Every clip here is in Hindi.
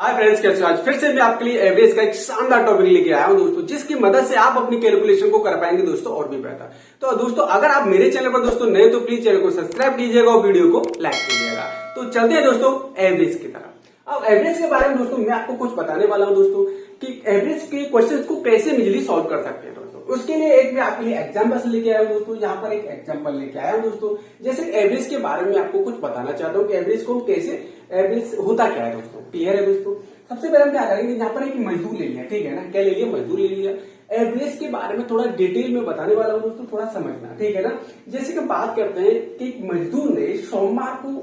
हाय फ्रेंड्स, कैसे हो? आज फिर से मैं आपके लिए एवरेज का एक शानदार टॉपिक लेके आया हूं दोस्तों, जिसकी मदद से आप अपनी कैलकुलेशन को कर पाएंगे दोस्तों और भी बेहतर। तो दोस्तों, अगर आप मेरे चैनल पर दोस्तों नए तो प्लीज चैनल को सब्सक्राइब कीजिएगा और वीडियो को लाइक कीजिएगा। तो चलते हैं दोस्तों एवरेज की तरफ। अब एवरेज के बारे में दोस्तों मैं आपको कुछ बताने वाला हूं दोस्तों कि एवरेज के क्वेश्चन को कैसे इजीली सॉल्व कर सकते हैं दोस्तों। उसके लिए एक मैं आपके लिए एग्जाम्पल लेके आया हूं दोस्तों। यहाँ पर एक एग्जाम्पल लेके आया हूं दोस्तों। जैसे एवरेज के बारे में आपको कुछ बताना चाहता हूँ कि एवरेज को कैसे, एवरेज होता क्या है दोस्तों। क्लियर है दोस्तों? सबसे पहले हम क्या करेंगे, यहाँ पर एक मजदूर ले लिया, ठीक है ना। क्या ले लिया? मजदूर ले लिया। एवरेज के बारे में थोड़ा डिटेल में बताने वाला हूँ दोस्तों, थोड़ा समझना, ठीक है ना। जैसे कि बात करते हैं कि मजदूर ने सोमवार को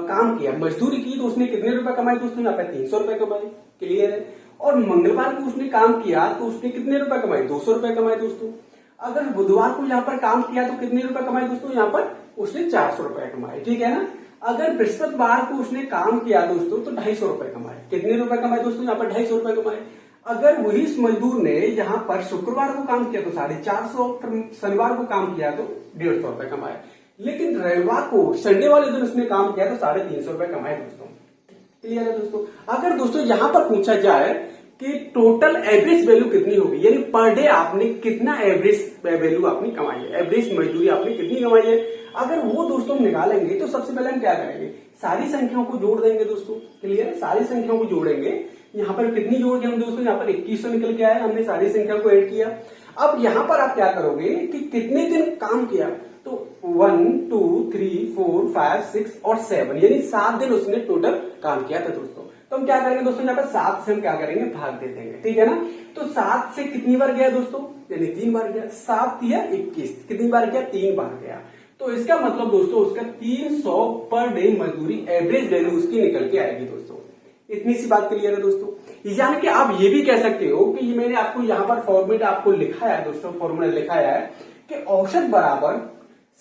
काम किया, मजदूरी की, तो उसने कितने रुपए कमाए दोस्तों? यहाँ पे 300 रुपए कमाए। क्लियर है? और मंगलवार को उसने काम किया तो उसने कितने रुपए कमाए? 200 रुपए कमाए दोस्तों। अगर बुधवार को यहाँ पर काम किया तो कितने रुपए कमाए दोस्तों? यहाँ पर उसने 400 रुपए कमाए, ठीक है ना। अगर बृहस्पतिवार को उसने काम किया दोस्तों तो 250 रुपए कमाए। कितने रुपए कमाए दोस्तों? यहाँ पर 250 रुपए कमाए। अगर वही मजदूर ने यहाँ पर शुक्रवार को काम किया तो 450, शनिवार को काम किया तो 150 रुपए कमाए। लेकिन रविवार को, संडे वाले दिन उसने काम किया तो 350 रुपए कमाए दोस्तों। क्लियर है दोस्तों? अगर दोस्तों यहाँ पर पूछा जाए कि टोटल एवरेज वैल्यू कितनी होगी, यानी पर डे आपने कितना एवरेज वैल्यू आपने कमाई है, एवरेज मजदूरी आपने कितनी कमाई है, अगर वो दोस्तों निकालेंगे तो सबसे पहले हम क्या करेंगे, सारी संख्याओं को जोड़ देंगे दोस्तों। क्लियर है? सारी संख्याओं को जोड़ेंगे। यहाँ पर कितनी जोड़ के हम दोस्तों, यहाँ पर 2100 निकल के आया, हमने सारी संख्या को ऐड किया। अब यहाँ पर आप क्या करोगे कि कितने दिन काम किया, तो 1 2 3 4 5 6 और 7, यानी 7 दिन उसने टोटल काम किया था दोस्तों। तो हम क्या करेंगे दोस्तों, यहाँ पर 7 से हम क्या करेंगे, भाग दे देंगे, ठीक है ना। तो 7 से कितनी बार गया दोस्तों, यानी 3 बार गया। 7 या 21, कितनी बार गया? 3 बार गया। तो इसका मतलब दोस्तों उसका 300 पर डे मजदूरी एवरेज वैल्यू उसकी निकल के आएगी दोस्तों। इतनी सी बात क्लियर है दोस्तों। यानी कि आप ये भी कह सकते हो कि ये मैंने आपको यहाँ पर फॉर्मेट आपको लिखाया है दोस्तों, फॉर्मूला लिखाया है कि औसत बराबर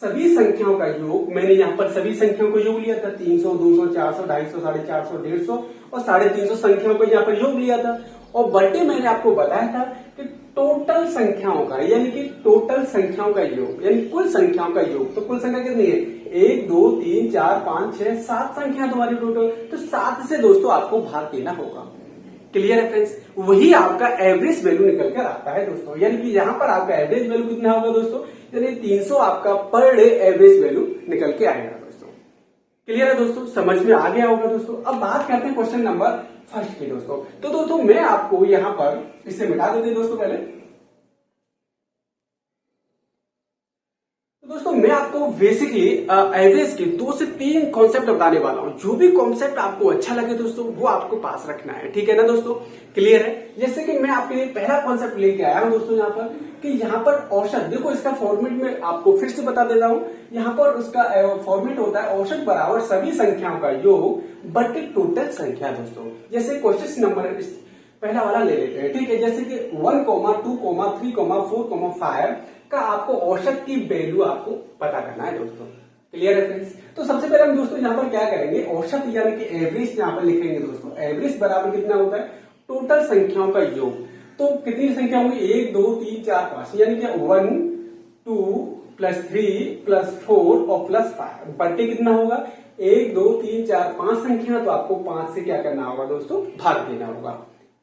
सभी संख्याओं का योग। मैंने यहाँ पर सभी संख्याओं को योग लिया था, 300, 200, 400, 250, 450, 150 और 350 संख्याओं को यहाँ पर योग लिया था। और बटे मैंने आपको बताया था कि टोटल संख्याओं का, यानी कि टोटल संख्याओं का योग, यानी कुल संख्याओं का योग। तो कुल संख्या कितनी है? 1 2 3 4 5 6 7 संख्या तुम्हारी टोटल। तो 7 से दोस्तों आपको भाग देना होगा। क्लियर है फ्रेंड्स? वही आपका एवरेज वैल्यू निकल कर आता है दोस्तों। यानी कि यहाँ पर आपका एवरेज वैल्यू कितना होगा दोस्तों, यानी 300 आपका पर डे एवरेज वैल्यू निकल के आएगा दोस्तों। क्लियर है दोस्तों? समझ में आ गया होगा दोस्तों। अब बात करते हैं क्वेश्चन नंबर फर्स्ट की दोस्तों। तो दोस्तों मैं आपको यहाँ पर इसे मिटा देते हैं दोस्तों पहले। दोस्तों मैं आपको बेसिकली एवरेज के 2 से 3 कॉन्सेप्ट बताने वाला हूं। जो भी कॉन्सेप्ट आपको अच्छा लगे दोस्तों वो आपको पास रखना है, ठीक है ना दोस्तों। क्लियर है? जैसे कि मैं आपके लिए पहला कॉन्सेप्ट लेके आया हूं दोस्तों यहाँ पर कि यहाँ पर औसत, देखो इसका फॉर्मेट में आपको फिर से बता देता हूं। यहाँ पर उसका फॉर्मेट होता है औसत बराबर सभी संख्याओं का योग बटे टोटल संख्या दोस्तों। जैसे क्वेश्चन नंबर पहला वाला ले लेते हैं, ठीक है। जैसे कि 1, 2, 3, 4, 5 का आपको औसत की वैल्यू आपको पता करना है दोस्तों। क्लियर है फ्रेंड्स? तो सबसे पहले हम दोस्तों यहाँ पर क्या करेंगे, औसत यानी कि एवरेज यहाँ पर लिखेंगे दोस्तों। एवरेज बराबर कितना होता है? टोटल संख्याओं का योग। तो कितनी संख्या होंगी? 1 2 3 4 5, यानी कि 1 2 + 3 + 4 और +5 बट्टे कितना होगा? 1 2 3 4 5 संख्या। तो आपको 5 से क्या करना होगा दोस्तों, भाग देना होगा।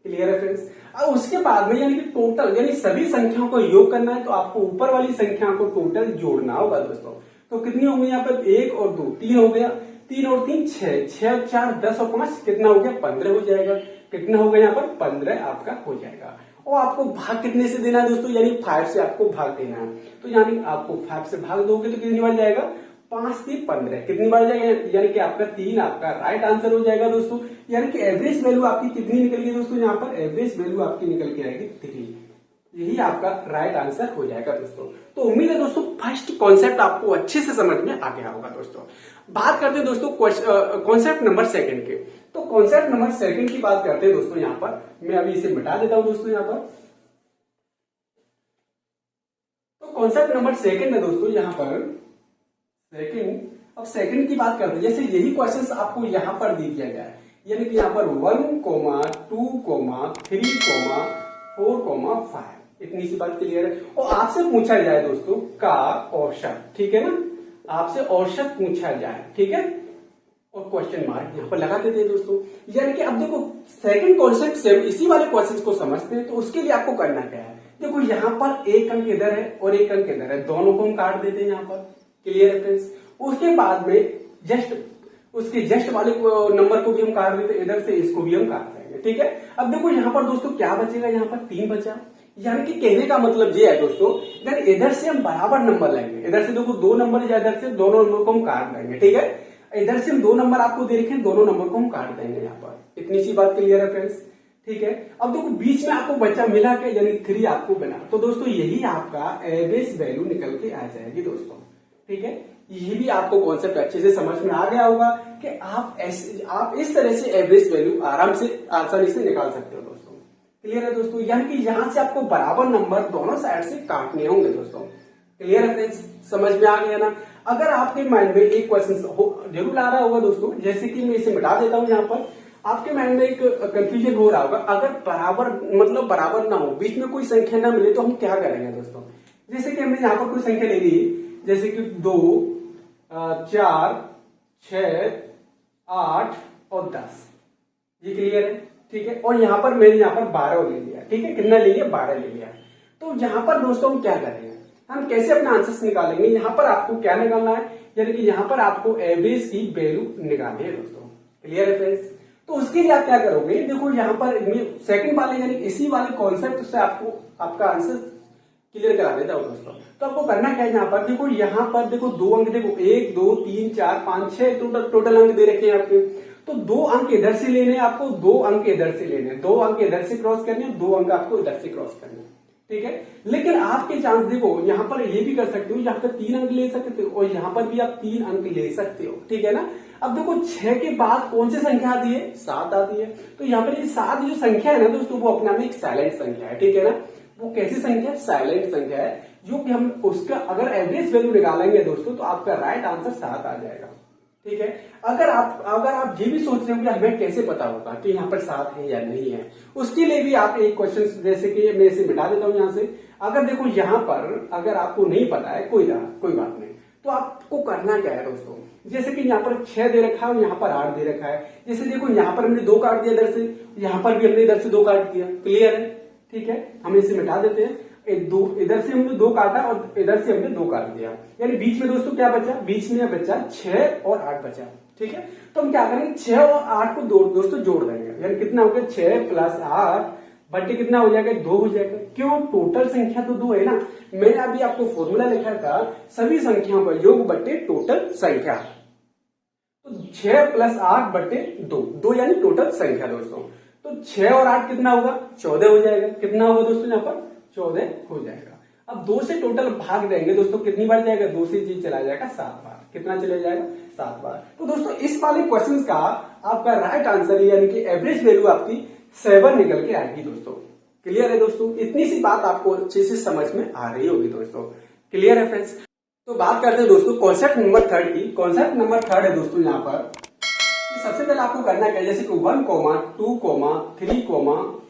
क्लियर है फ्रेंड्स? अब उसके बाद में यानी कि टोटल, यानी सभी संख्याओं को योग करना है तो आपको ऊपर वाली संख्या को टोटल जोड़ना होगा दोस्तों। तो कितनी होंगी यहाँ पर? 1 और 2 3 हो गया, 3 और 3 6, 6 और 4 10 और 5 कितना हो गया? 15 हो जाएगा। कितना होगा यहाँ पर? 15 आपका हो जाएगा। और आपको भाग कितने से देना है दोस्तों, यानी 5 से आपको भाग देना है। तो यानी आपको 5 से भाग दोगे तो कितनी बार जाएगा? 5 3 15, कितनी बार जाएगा? यानी कि आपका 3 आपका राइट आंसर हो जाएगा दोस्तों। यानी कि एवरेज वैल्यू आपकी कितनी निकल गई दोस्तों, यहाँ पर एवरेज वैल्यू आपकी निकल के आएगी 3। यही आपका राइट आंसर हो जाएगा दोस्तों। तो उम्मीद है दोस्तों फर्स्ट कॉन्सेप्ट आपको अच्छे से समझ में आ गया होगा दोस्तों। बात करते हैं दोस्तों कॉन्सेप्ट नंबर 2 के। तो कॉन्सेप्ट नंबर 2 की बात करते हैं दोस्तों। यहाँ पर मैं अभी इसे मिटा देता हूं दोस्तों यहाँ पर। तो कॉन्सेप्ट नंबर 2 है दोस्तों यहाँ पर सेकंड। अब सेकंड की बात करते हैं। जैसे यही क्वेश्चंस आपको यहाँ पर दे दिया गया है, यानी कि यहाँ पर 1, 2, 3, 4, 5, इतनी सी बात क्लियर है। और आपसे पूछा जाए दोस्तों का औसत, ठीक है ना, आपसे औसत पूछा जाए, ठीक है। और क्वेश्चन मार्क यहाँ पर लगा देते हैं दोस्तों। यानी कि अब देखो सेकंड कॉन्सेप्ट सेम इसी वाले क्वेश्चन को समझते हैं, तो उसके लिए आपको करना क्या है, देखो यहाँ पर एक अंक इधर है और एक अंक इधर है, दोनों को हम काट देते हैं यहाँ पर। क्लियर है फ्रेंड्स। उसके बाद में उसके जस्ट वाले नंबर को भी हम काट देते हैं, इधर से इसको भी हम काट देंगे। ठीक है। अब देखो यहाँ पर दोस्तों क्या बचेगा, यहाँ पर 3 बचा। यानी कि कहने का मतलब ये है दोस्तों, इधर से हम बराबर नंबर लेंगे, इधर से देखो 2 नंबर या इधर से दोनों नंबर को हम काट देंगे। ठीक है। इधर से हम 2 नंबर आपको दे रखे हैं, दोनों नंबर को हम काट देंगे यहाँ पर। इतनी सी बात क्लियर है फ्रेंड्स। ठीक है। अब देखो बीच में आपको बच्चा मिला के यानी 3 आपको बना, तो दोस्तों यही आपका एवरेज वैल्यू निकल के आ जाएगी दोस्तों। ठीक है। ये भी आपको कॉन्सेप्ट अच्छे से समझ में आ गया होगा कि आप इस तरह से एवरेज वैल्यू आसानी से निकाल सकते हो दोस्तों। क्लियर है दोस्तों। यानी कि यहां से आपको बराबर नंबर दोनों साइड से काटने होंगे दोस्तों। क्लियर है फ्रेंड्स, समझ में आ गया ना। अगर आपके माइंड में एक क्वेश्चन जरूर आ रहा होगा दोस्तों, जैसे कि मैं इसे मिटा देता हूं, यहाँ पर आपके माइंड में एक कंफ्यूजन हो रहा होगा, अगर बराबर ना हो, बीच में कोई संख्या ना मिले तो हम क्या करेंगे दोस्तों। जैसे कि हमने यहाँ पर कोई संख्या ले ली, जैसे कि 2, 4, 6, 8 और 10। ये क्लियर है। ठीक है। और यहाँ पर मैंने यहाँ पर 12 ले लिया। ठीक है। कितना ले लिया, 12 ले लिया। तो यहाँ पर दोस्तों हम क्या करेंगे, हम कैसे अपना आंसर निकालेंगे। यहाँ पर आपको क्या निकालना है, यानी कि यहाँ पर आपको एवरेज की वैल्यू निकालनी है दोस्तों। क्लियर है फ्रेंड्स। तो उसके लिए आप क्या करोगे, देखो यहाँ पर सेकंड वाले यानी इसी वाले कॉन्सेप्ट से आपको आपका आंसर क्लियर करा देता हूँ दोस्तों। तो आपको करना क्या है, यहाँ पर देखो 2 अंक, देखो 1, 2, 3, 4, 5, 6 टोटल अंक दे रखे हैं आपके। तो 2 अंक इधर से लेने हैं आपको, 2 अंक इधर से लेने, 2 अंक इधर से क्रॉस करने, 2 अंक आपको इधर से क्रॉस करने। ठीक है। लेकिन आपके चांस देखो यहाँ पर ये भी कर सकते हो, यहाँ पर 3 अंक ले सकते हो और यहाँ पर भी आप 3 अंक ले सकते हो। ठीक है ना। अब देखो 6 के बाद कौन सी संख्या आती है, 7 आती है। तो यहाँ पर ये 7 जो संख्या है ना दोस्तों, वो अपने आप में एक साइलेंट संख्या है। ठीक है ना। वो कैसी संख्या है, साइलेंट संख्या है, जो कि हम उसका अगर एवरेज वैल्यू निकालेंगे दोस्तों तो आपका राइट आंसर 7 आ जाएगा। ठीक है। अगर आप ये भी सोच रहे हो कि हमें कैसे पता होगा कि यहाँ पर 7 है या नहीं है, उसके लिए भी आप एक क्वेश्चन, जैसे कि मैं इसे मिटा देता हूं यहाँ से। अगर देखो यहाँ पर अगर आपको नहीं पता है, कोई बात नहीं, तो आपको करना क्या है दोस्तों, जैसे कि यहाँ पर 6 दे रखा है और यहाँ पर 8 दे रखा है। जैसे देखो यहाँ पर हमने 2 काट दिया इधर से, यहाँ पर भी हमने इधर से 2 काट दिया। क्लियर है। ठीक है। हम इसे मिटा देते हैं। इधर से हमने 2 काटा और इधर से हमने 2 काट दिया, यानी बीच में दोस्तों क्या बचा, बीच में बचा 6 और 8 बचा। ठीक है। तो हम क्या करेंगे, 6 और 8 को दोस्तों जोड़ देंगे, यानी कितना हो गया, 6 + 8 बट्टे कितना हो जाएगा, 2 हो जाएगा। क्यों, टोटल संख्या तो 2 है ना। मैंने अभी आपको फॉर्मूला लिखा था, सभी संख्याओं का योग बट्टे टोटल संख्या। तो 6 + 8 बट्टे 2 यानी टोटल संख्या दोस्तों। तो 6 और 8 कितना होगा, 14 हो जाएगा। कितना होगा दोस्तों, यहाँ पर 14 हो जाएगा। अब 2 से टोटल भाग देंगे दोस्तों, कितनी बार जाएगा, 2 से जी चला जाएगा 7 बार। कितना चले जाएगा, 7 बार। तो दोस्तों इस वाले क्वेश्चन का आपका राइट आंसर यानी कि एवरेज वैल्यू आपकी 7 निकल के आएगी दोस्तों। क्लियर है दोस्तों। इतनी सी बात आपको अच्छे से समझ में आ रही होगी दोस्तों। क्लियर है फ्रेंड्स। तो बात करते हैं दोस्तों कॉन्सेप्ट नंबर 3 की। कॉन्सेप्ट नंबर 3 है दोस्तों यहाँ पर, सबसे पहले आपको करना क्या है, जैसे कि 1, 2, 3,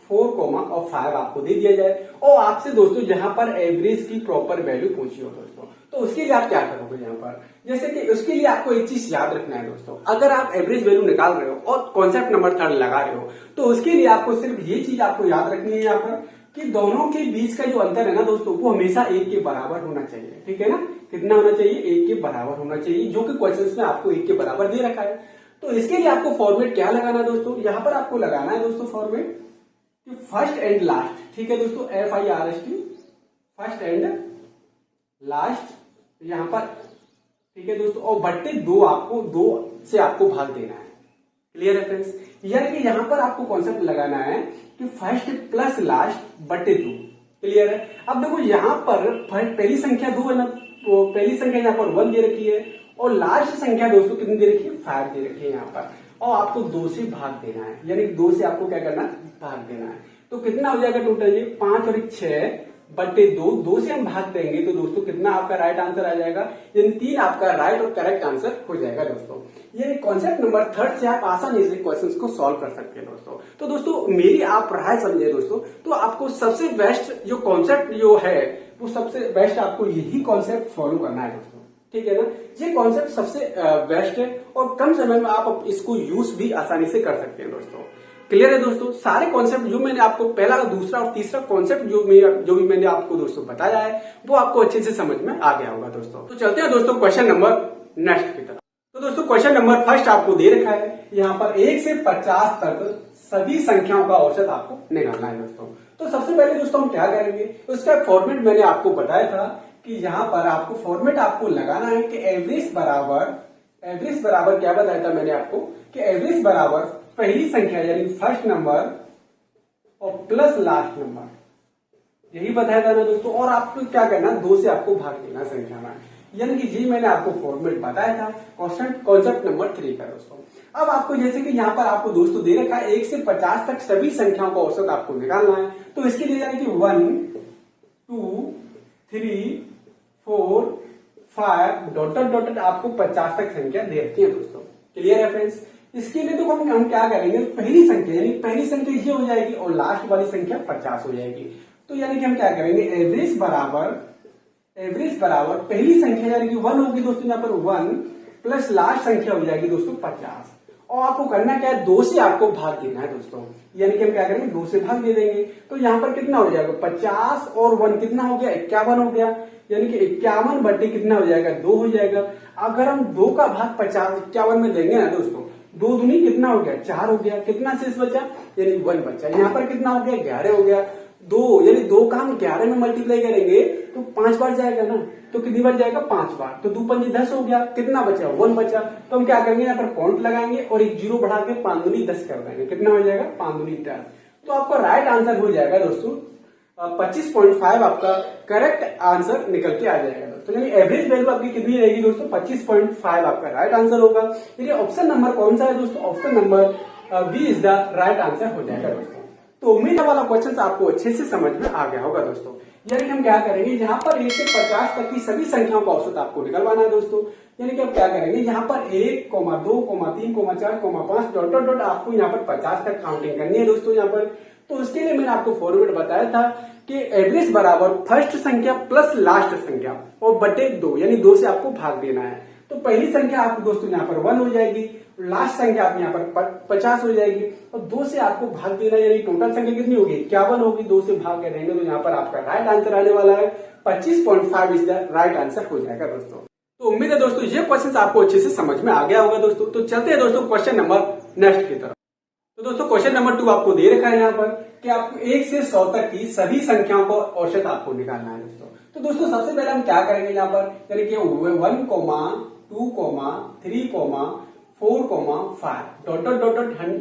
4, और 5 आपको दे दिया जाए और आपसे दोस्तों यहाँ पर एवरेज की प्रॉपर वैल्यू पूछी हो दोस्तों, तो उसके लिए आप क्या करोगे यहाँ पर, जैसे कि उसके लिए आपको एक चीज याद रखना है दोस्तों। अगर आप एवरेज वैल्यू निकाल रहे हो और कॉन्सेप्ट नंबर 3 लगा रहे हो, तो उसके लिए आपको सिर्फ ये चीज आपको याद रखनी है यहाँ पर कि दोनों के बीच का जो अंतर है ना दोस्तों, वो हमेशा 1 के बराबर होना चाहिए। ठीक है ना। कितना होना चाहिए, 1 के बराबर होना चाहिए, जो कि क्वेश्चन में आपको 1 के बराबर दे रखा है। तो इसके लिए आपको फॉर्मेट क्या लगाना है दोस्तों, यहाँ पर आपको लगाना है दोस्तों फॉर्मेट कि फर्स्ट एंड लास्ट। ठीक है दोस्तों, FIRST, फर्स्ट एंड लास्ट यहाँ पर। ठीक है दोस्तों, और बट्टे 2 से आपको भाग देना है। क्लियर है फ्रेंड्स। यानी कि यहाँ पर आपको कॉन्सेप्ट लगाना है कि फर्स्ट प्लस लास्ट बट्टे 2। क्लियर है। अब देखो यहाँ पर पहली संख्या 2 है ना, तो पहली संख्या यहाँ पर 1 दे रखी है और लास्ट संख्या दोस्तों कितनी दे रखी है, 5 दे रखी है यहाँ पर, और आपको 2 से भाग देना है, यानी 2 से आपको क्या करना है, भाग देना है। तो कितना हो जाएगा टोटल, ये 5 और 6 बट्टे 2 से हम भाग देंगे तो दोस्तों कितना आपका राइट आंसर आ जाएगा, यानी 3 आपका राइट और करेक्ट आंसर हो जाएगा दोस्तों। ये कॉन्सेप्ट नंबर 3 से आप आसानी से क्वेश्चंस को सॉल्व कर सकते हैं दोस्तों। तो दोस्तों मेरी आप राय समझे दोस्तों, तो आपको सबसे बेस्ट जो कॉन्सेप्ट जो है वो सबसे बेस्ट आपको यही कॉन्सेप्ट फॉलो करना है दोस्तों। ठीक है ना। ये कॉन्सेप्ट सबसे बेस्ट है और कम समय में आप इसको यूज भी आसानी से कर सकते हैं दोस्तों। क्लियर है दोस्तों। सारे कॉन्सेप्ट जो मैंने आपको पहला, दूसरा और तीसरा कॉन्सेप्ट जो भी मैंने आपको दोस्तों बताया है वो आपको अच्छे से समझ में आ गया होगा दोस्तों। तो चलते हैं दोस्तों क्वेश्चन नंबर नेक्स्ट की तरफ। तो दोस्तों क्वेश्चन नंबर फर्स्ट आपको दे रखा है, यहाँ पर 1 से 50 तक सभी संख्याओं का औसत आपको निकालना है दोस्तों। तो सबसे पहले दोस्तों हम क्या करेंगे, उसका फॉर्मेट मैंने आपको बताया था कि यहाँ पर आपको फॉर्मेट आपको लगाना है कि एवरेज बराबर क्या बताया था मैंने आपको कि एवरेज बराबर पहली संख्या यानी फर्स्ट नंबर और प्लस लास्ट नंबर, यही बताया था ना दोस्तों। और आपको क्या करना, 2 से आपको भाग देना संख्या में, यानी कि ये मैंने आपको फॉर्मेट बताया था कॉन्सेप्ट नंबर 3 का दोस्तों। अब आपको जैसे कि यहाँ पर आपको दोस्तों दे रखा है 1 से 50 तक सभी संख्याओं का औसत आपको निकालना है। तो इसके लिए यानी कि 1 2 3 4 5 डॉटेड आपको 50 तक संख्या दे रखी है दोस्तों। क्लियर है फ्रेंड्स। इसके लिए तो हम क्या करेंगे, पहली संख्या यानी पहली संख्या ये हो जाएगी और लास्ट वाली संख्या 50 हो जाएगी। तो यानी कि हम क्या करेंगे, एवरेज बराबर पहली संख्या यानी कि 1 होगी दोस्तों, यहाँ पर 1 प्लस लास्ट संख्या हो जाएगी दोस्तों 50। और आपको करना क्या है, 2 से आपको भाग देना है दोस्तों। यानी कि हम क्या करेंगे, 2 से भाग दे देंगे। तो यहाँ पर कितना हो जाएगा, 50 और 1 कितना हो गया, 51 हो गया। यानी कि 51 बटे कितना हो जाएगा, 2 हो जाएगा। अगर हम 2 का भाग 51 में देंगे ना दोस्तों, 2 दूनी कितना हो गया, 4 हो गया। कितना शेष बचा, यानी 1 बचा। यहाँ पर कितना हो गया, 11 हो गया। 2 यानी 2 का हम 11 में मल्टीप्लाई करेंगे तो 5 बार जाएगा ना, तो कितनी बार जाएगा, 5 बार। तो 2 पंजे 10 हो गया। कितना बचा, 1 बचा। तो हम क्या करेंगे, यहाँ पर काउंट लगाएंगे और एक जीरो बढ़ा के 5 दूनी 10 कर देंगे। कितना हो जाएगा, 5 दूनी 10। तो आपका राइट आंसर हो जाएगा दोस्तों 25.5 आपका करेक्ट आंसर निकल के आ जाएगा दोस्तों। यानी एवरेज वैल्यू आपकी कितनी रहेगी दोस्तों, 25.5 आपका राइट आंसर होगा। ये ऑप्शन नंबर कौन सा है दोस्तों, option number B is the right answer हो जाएगा दोस्तों। तो उम्मीद वाला क्वेश्चन आपको अच्छे से समझ में आ गया होगा दोस्तों। यानी हम क्या करेंगे, यहाँ पर 1 से 50 तक की सभी संख्याओं का औसत आपको निकलवाना है दोस्तों। यानी कि आप क्या करेंगे, यहाँ पर 1, 2, 3, 4, 5 डॉट आपको यहाँ पर 50 तक काउंटिंग करनी है दोस्तों यहाँ पर। तो उसके लिए मैंने आपको फॉर्मेट बताया था कि एवरेज बराबर फर्स्ट संख्या प्लस लास्ट संख्या और बटे 2, यानी 2 से आपको भाग देना है। तो पहली संख्या आपको दोस्तों यहाँ पर 1 हो जाएगी, लास्ट संख्या आप यहाँ पर 50 हो जाएगी और 2 से आपको भाग देना, यानी टोटल संख्या कितनी होगी, 51 होगी। 2 से भाग कर देंगे तो यहाँ पर आपका राइट आंसर आने वाला है 25.5 इज द राइट आंसर हो जाएगा दोस्तों। तो उम्मीद है दोस्तों ये क्वेश्चन आपको अच्छे से समझ में आ गया होगा दोस्तों। तो चलते हैं दोस्तों क्वेश्चन नंबर नेक्स्ट की तरफ। तो दोस्तों क्वेश्चन नंबर 2 आपको दे रखा है यहाँ पर कि आपको 1 से 100 तक की सभी संख्याओं को औसत आपको निकालना है दोस्तों। तो दोस्तों सबसे पहले हम क्या करेंगे यहाँ पर, यानी कि 1, 2, 3, 4, 5 डॉट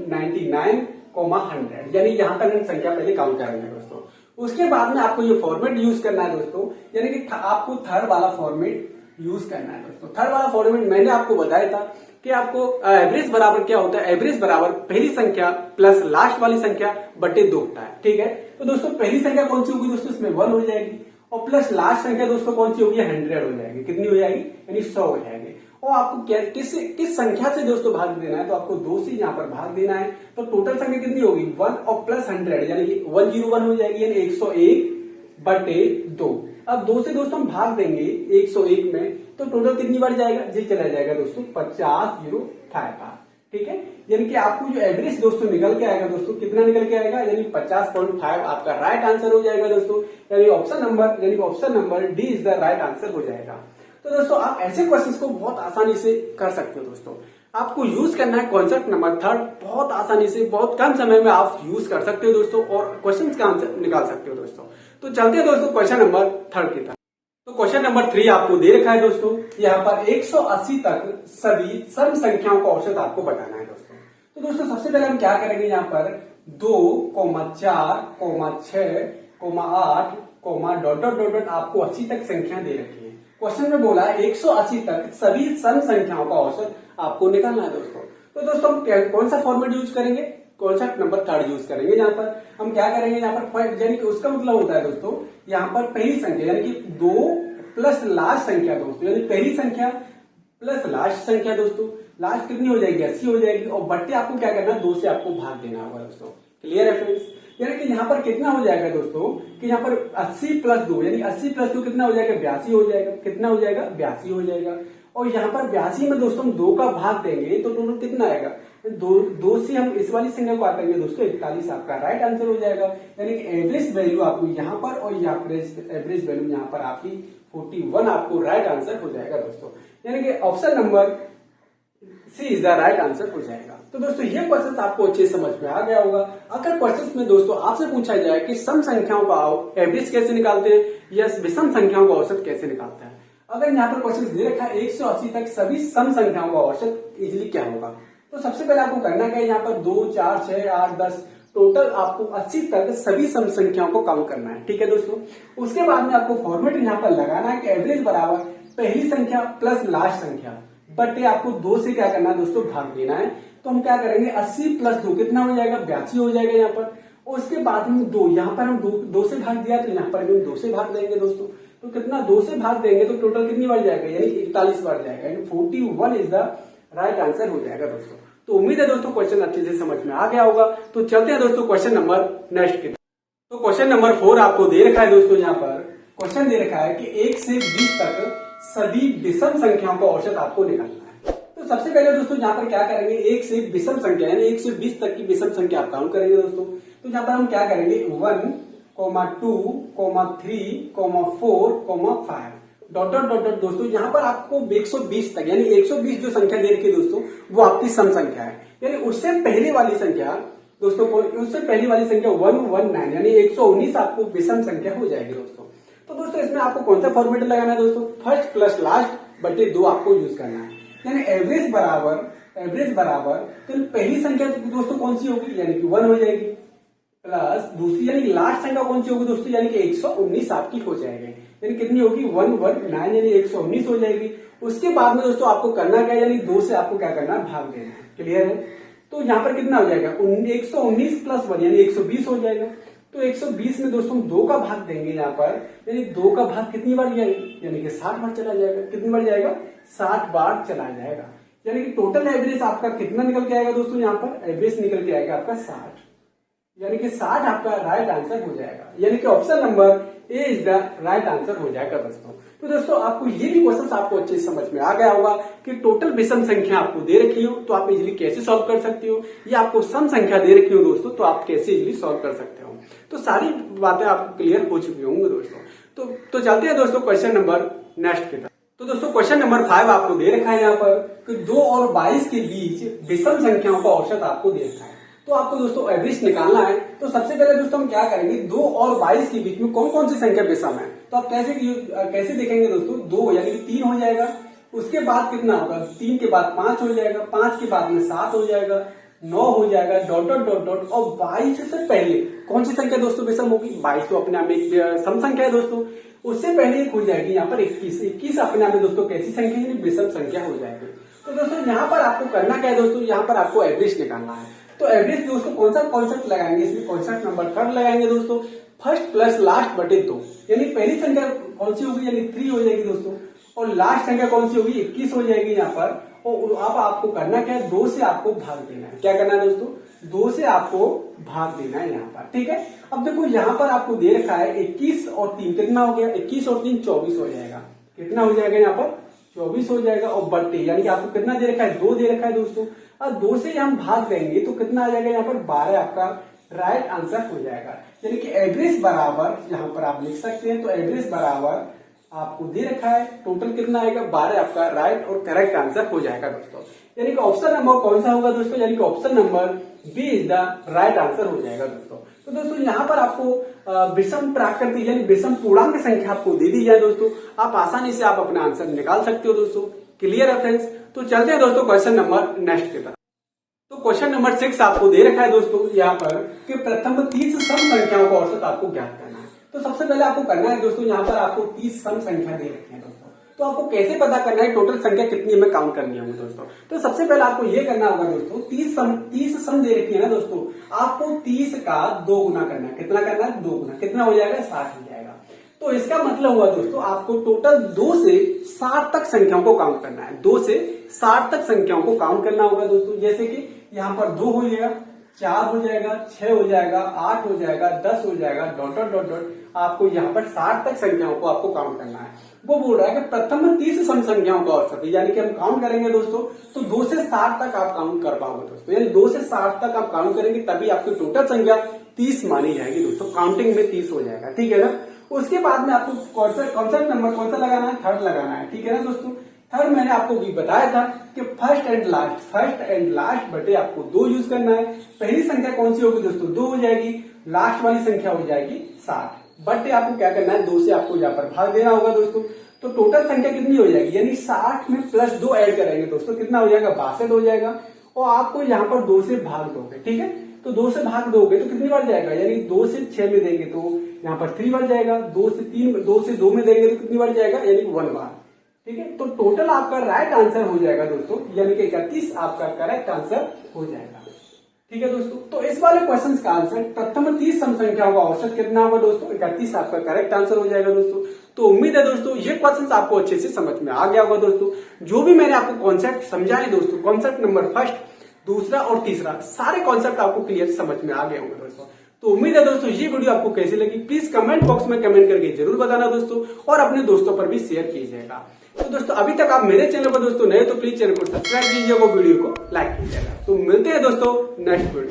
99, 100, यानी यहां तक हम संख्या पहले काउंट करेंगे दोस्तों। उसके बाद में आपको ये फॉर्मेट यूज करना है दोस्तों, यानी कि आपको थर्ड वाला फॉर्मेट यूज करना है दोस्तों। थर्ड वाला फॉर्मेट मैंने आपको बताया था कि आपको एवरेज बराबर क्या होता है, एवरेज बराबर पहली संख्या प्लस लास्ट वाली संख्या बटे 2 होता है। ठीक है, तो दोस्तों पहली संख्या कौन सी होगी दोस्तों, इसमें 1 हो जाएगी और प्लस लास्ट संख्या दोस्तों कौन सी होगी, 100 हो जाएगी। कितनी हो जाएगी, यानी 100 हो जाएगी। और आपको क्या किस संख्या से दोस्तों भाग देना है, तो आपको 2 से यहाँ पर भाग देना है। तो टोटल संख्या कितनी होगी, 1 और प्लस 100 यानी कि 101 हो जाएगी, यानी 101 बटे 2। अब 2 से दोस्तों हम भाग देंगे 101 में, तो टोटल कितनी बार जाएगा, ये चला जाएगा दोस्तों 50 बार। ठीक है, यानी कि आपको जो एवरेज दोस्तों निकल के आएगा दोस्तों, कितना निकल के आएगा, यानी 50.5 आपका राइट आंसर हो जाएगा दोस्तों। यानी option number D is the right answer हो जाएगा। तो दोस्तों आप ऐसे क्वेश्चंस को बहुत आसानी से कर सकते हो दोस्तों। आपको यूज करना है कॉन्सेप्ट नंबर 3, बहुत आसानी से बहुत कम समय में आप यूज कर सकते हो दोस्तों और क्वेश्चंस का आंसर निकाल सकते हो दोस्तों। तो चलते हैं दोस्तों क्वेश्चन नंबर 3 की तरफ। तो क्वेश्चन नंबर 3 आपको दे रखा है दोस्तों, यहाँ पर 180 तक सभी सम संख्याओं का औसत आपको बताना है दोस्तों। तो दोस्तों सबसे पहले हम क्या करेंगे, यहाँ पर 2, 4, 6, 8, डॉट आपको 80 तक संख्या दे रखी है। क्वेश्चन में बोला 180 तक सभी सम संख्याओं का औसत आपको निकालना है दोस्तों। तो दोस्तों हम कौन सा फॉर्मेट यूज करेंगे, कॉन्सेप्ट नंबर 3 यूज करेंगे। यहाँ पर हम क्या करेंगे, यहाँ पर यानी कि उसका मतलब होता है दोस्तों, यहाँ पर पहली संख्या यानी कि 2 प्लस लास्ट संख्या दोस्तों, यानी पहली संख्या प्लस लास्ट संख्या दोस्तों, लास्ट कितनी हो जाएगी, 80 हो जाएगी और बट्टे आपको क्या करना है, 2 से आपको भाग देना होगा दोस्तों। क्लियर है फ्रेंड्स। यानी कि यहाँ पर कितना हो जाएगा दोस्तों कि यहाँ पर 80 प्लस 2 यानी 80 प्लस 2 कितना हो जाएगा 82 हो जाएगा। कितना हो जाएगा 82 हो जाएगा। और यहाँ पर 82 में दोस्तों हम 2 का भाग देंगे तो टोटल कितना आएगा, दो से हम इस वाली संख्या को आएंगे दोस्तों 41 आपका राइट आंसर हो जाएगा। यानी कि एवरेज वैल्यू आपको यहाँ पर और यहाँ पर एवरेज वैल्यू यहाँ पर आपकी 41 आपको राइट आंसर हो जाएगा दोस्तों। यानी कि option number C is the right answer हो जाएगा। तो दोस्तों ये क्वेश्चन आपको अच्छे समझ में आ गया होगा। अगर क्वेश्चन में दोस्तों आपसे पूछा जाए कि सम संख्याओं का एवरेज कैसे निकालते हैं या विषम संख्याओं का औसत कैसे निकालते हैं, अगर यहाँ पर क्वेश्चन दे रखा है 180 तक सभी सम संख्याओं का औसत इजिली क्या होगा, तो सबसे पहले आपको करना क्या है, यहाँ पर 2, 4, 6, 8, 10 टोटल आपको 80 तक सभी सम संख्याओं को काउंट करना है। ठीक है दोस्तों। उसके बाद में आपको फॉर्मेट यहाँ पर लगाना है कि एवरेज बराबर पहली संख्या प्लस लास्ट संख्या बटे आपको 2 से क्या करना है दोस्तों भाग देना है। तो हम क्या करेंगे 80 प्लस 2 कितना हो जाएगा 82 हो जाएगा यहाँ पर। और उसके बाद में 2 यहाँ पर हम 2 से भाग दिया तो यहाँ पर हम 2 से भाग देंगे दोस्तों। तो कितना 2 से भाग देंगे तो टोटल कितनी बढ़ जाएगा यानी 41 बढ़ जाएगा। यानी 41 इज द राइट आंसर हो जाएगा दोस्तों। तो उम्मीद है दोस्तों क्वेश्चन अच्छे से समझ में आ गया होगा। तो चलते हैं दोस्तों क्वेश्चन नंबर नेक्स्ट की। तो क्वेश्चन नंबर 4 आपको दे रखा है दोस्तों। यहाँ पर क्वेश्चन दे रखा है कि 1 से 20 तक सभी विषम संख्याओं का औसत आपको निकालना है। तो सबसे पहले दोस्तों यहाँ पर क्या करेंगे 1 से विषम संख्या यानी 1 से 20 तक की विषम संख्या आप काउंट करेंगे दोस्तों। तो यहाँ पर हम क्या करेंगे 1, 2, 3, 4, 5 डॉट डॉट डॉट डॉट दोस्तों। यहाँ पर आपको 120 तक यानी 120 जो संख्या दे रखी है दोस्तों वो आपकी सम संख्या है। यानी उससे पहले वाली संख्या दोस्तों उससे पहली वाली संख्या 119 यानी 119 आपको विषम संख्या हो जाएगी दोस्तों। तो दोस्तों इसमें आपको कौन सा फॉर्मेट लगाना है दोस्तों, फर्स्ट प्लस लास्ट बटे 2 आपको यूज करना है। यानी एवरेज बराबर तो पहली संख्या दोस्तों कौन सी होगी यानी कि 1 हो जाएगी प्लस दूसरी यानी लास्ट संख्या कौन सी होगी दोस्तों यानी कि 119 आपकी हो जाएगी। यानी कितनी होगी 119 यानी 119 हो जाएगी। उसके बाद में दोस्तों आपको करना क्या यानी 2 से आपको क्या करना है भाग देना है। क्लियर है। तो यहाँ पर कितना हो जाएगा 119 प्लस 1 यानी 120 हो जाएगा। तो 120 में दोस्तों 2 का भाग देंगे यहाँ पर यानी 2 का भाग कितनी बार जाएगी यानी कि 60 बार चला जाएगा। कितनी बार जाएगा 60 बार चला जाएगा। यानी कि टोटल एवरेज आपका कितना निकल के आएगा दोस्तों, यहाँ पर एवरेज निकल के आएगा आपका 60 यानी कि 60 आपका राइट आंसर हो जाएगा। यानी कि option number A is the right answer हो जाएगा दोस्तों। तो दोस्तों आपको ये भी क्वेश्चन आपको अच्छे से समझ में आ गया होगा कि टोटल विषम संख्या आपको दे रखी हो तो आप इजिली कैसे सॉल्व कर सकते हो, या आपको सम संख्या दे रखी हो दोस्तों तो आप कैसे इजिली सॉल्व कर सकते हो। तो सारी बातें आपको क्लियर हो चुकी होंगी दोस्तों। तो चलते हैं दोस्तों क्वेश्चन नंबर नेक्स्ट की तरफ। तो दोस्तों क्वेश्चन नंबर 5 आपको दे रखा है यहाँ पर कि 2 और 22 के बीच विषम संख्याओं का औसत आपको दे रखा है। तो आपको दोस्तों एवरेज निकालना है। तो सबसे पहले दोस्तों हम क्या करेंगे 2 और 22 के बीच में कौन कौन सी संख्या विषम है, तो आप कैसे देखेंगे दोस्तों 2 यानी कि 3 हो जाएगा। उसके बाद कितना होगा 3 के बाद 5 हो जाएगा, 5 के बाद में 7 हो जाएगा, 9 हो जाएगा डॉट डॉट डॉट डॉट। और 22 से पहले कौन सी संख्या दोस्तों विषम होगी, 22 तो अपने आप में एक सम संख्या है दोस्तों। उससे पहले एक हो जाएगी यहाँ पर 21 अपने आप में दोस्तों कैसी संख्या है विषम संख्या हो जाएगी। तो दोस्तों यहाँ पर आपको करना क्या है दोस्तों, यहाँ पर आपको एवरेज निकालना है। तो एवरेज दोस्तों कौन सा कॉन्सेप्ट लगाएंगे, इसमें कॉन्सेप्ट नंबर 3 लगाएंगे दोस्तों, फर्स्ट प्लस लास्ट बटे 2। यानी पहली संख्या कौन सी होगी यानी 3 हो जाएगी दोस्तों, और लास्ट संख्या कौन सी होगी 21 हो जाएगी यहाँ पर। और अब आपको करना क्या है 2 से आपको भाग देना है। क्या करना है दोस्तों 2 से आपको भाग देना है यहाँ पर। ठीक है। अब देखो यहाँ पर आपको दे रखा है 21 और 3 कितना हो गया 21 और 3 24 हो जाएगा। कितना हो जाएगा यहाँ पर 24 हो जाएगा। और बटे यानी कि आपको कितना दे रखा है 2 दे रखा है दोस्तों। अब 2 से हम भाग देंगे तो कितना आ जाएगा यहाँ पर 12 आपका राइट आंसर हो जाएगा। यानी कि एवरेज बराबर यहाँ पर आप लिख सकते हैं। तो एवरेज बराबर आपको दे रखा है टोटल कितना आएगा 12 आपका राइट और करेक्ट आंसर हो जाएगा दोस्तों। यानी कि ऑप्शन नंबर कौन सा होगा दोस्तों, यानी कि option number B is the right answer हो जाएगा दोस्तों। तो दोस्तों यहाँ पर आपको विषम प्राकृतिक यानी विषम पूर्णांक संख्या आपको दे दी जाए दोस्तों, आप आसानी से आप अपना आंसर निकाल सकते हो दोस्तों। क्लियर है फ्रेंड्स। तो चलते हैं दोस्तों क्वेश्चन नंबर नेक्स्ट की तरफ। तो क्वेश्चन नंबर 6 आपको दे रखा है दोस्तों यहाँ पर कि प्रथम 30 सम संख्याओं का औसत आपको ज्ञात करना है। तो सबसे पहले आपको करना है दोस्तों यहाँ पर आपको 30 सम संख्या दे रखी है दोस्तों। तो आपको कैसे पता करना है टोटल संख्या कितनी हमें काउंट करनी होगी दोस्तों। तो सबसे पहले आपको ये करना होगा दोस्तों 30 सम दे रखी है ना दोस्तों, आपको 30 का 2 गुना करना है। कितना करना है 2 गुना। कितना हो जाएगा 60 हो जाएगा। तो इसका मतलब हुआ दोस्तों आपको टोटल 2 से 60 तक संख्याओं को काउंट करना है। 2 से 60 तक संख्याओं को काउंट करना होगा दोस्तों। जैसे कि यहाँ पर 2 हो गया, 4 हो जाएगा, 6 हो जाएगा, 8 हो जाएगा, 10 हो जाएगा, डॉट डॉट डॉट डॉट। आपको यहाँ पर 60 तक संख्याओं को आपको काउंट करना है। वो बोल रहा है कि प्रथम 30 सम संख्याओं का औसत है, यानी कि हम काउंट करेंगे दोस्तों तो 2 से 60 तक आप काउंट कर पाओगे दोस्तों, यानी 2 से 60 तक आप काउंट करेंगे तभी आपकी टोटल संख्या 30 मानी जाएगी दोस्तों, काउंटिंग में 30 हो जाएगा, ठीक है ना। उसके बाद में आपको कॉन्सेप्ट नंबर कौन सा लगाना है, थर्ड लगाना है, ठीक है ना दोस्तों। थर्ड मैंने आपको भी बताया था कि फर्स्ट एंड लास्ट बटे आपको 2 यूज करना है। पहली संख्या कौन सी होगी दोस्तों, 2 हो जाएगी, लास्ट वाली संख्या हो जाएगी 60, बटे आपको क्या करना है, 2 से आपको यहाँ पर भाग देना होगा दोस्तों। तो टोटल संख्या कितनी हो जाएगी, यानी 60 में प्लस 2 ऐड करेंगे दोस्तों, कितना हो जाएगा, 62 हो जाएगा। और आपको यहाँ पर 2 से भाग दोगे, ठीक है, तो 2 से भाग दोगे तो कितनी बार जाएगा, यानी 2 से 6 में देंगे तो यहाँ पर 3 बार जाएगा, 2 से 2 में देंगे तो कितनी बार जाएगा, यानी 1 बार, ठीक है। तो टोटल आपका राइट आंसर हो जाएगा दोस्तों, यानी कि 31 आपका करेक्ट आंसर हो जाएगा, ठीक है दोस्तों। तो इस वाले क्वेश्चन का आंसर प्रथम 30 सम संख्याओं का औसत कितना होगा दोस्तों, 31 आपका करेक्ट आंसर हो जाएगा दोस्तों। तो उम्मीद है दोस्तों ये क्वेश्चन आपको अच्छे से समझ में आ गया होगा दोस्तों। जो भी मैंने आपको कॉन्सेप्ट समझाए दोस्तों, कॉन्सेप्ट नंबर फर्स्ट, दूसरा और तीसरा, सारे कॉन्सेप्ट आपको क्लियर समझ में आ गए होंगे दोस्तों। तो उम्मीद है दोस्तों ये वीडियो आपको कैसी लगी, प्लीज कमेंट बॉक्स में कमेंट करके जरूर बताना दोस्तों, और अपने दोस्तों पर भी शेयर कीजिएगा। तो दोस्तों अभी तक आप मेरे चैनल पर दोस्तों नए तो प्लीज चैनल को सब्सक्राइब कीजिएगा, वीडियो को लाइक कीजिएगा। तो मिलते हैं दोस्तों नेक्स्ट वीडियो।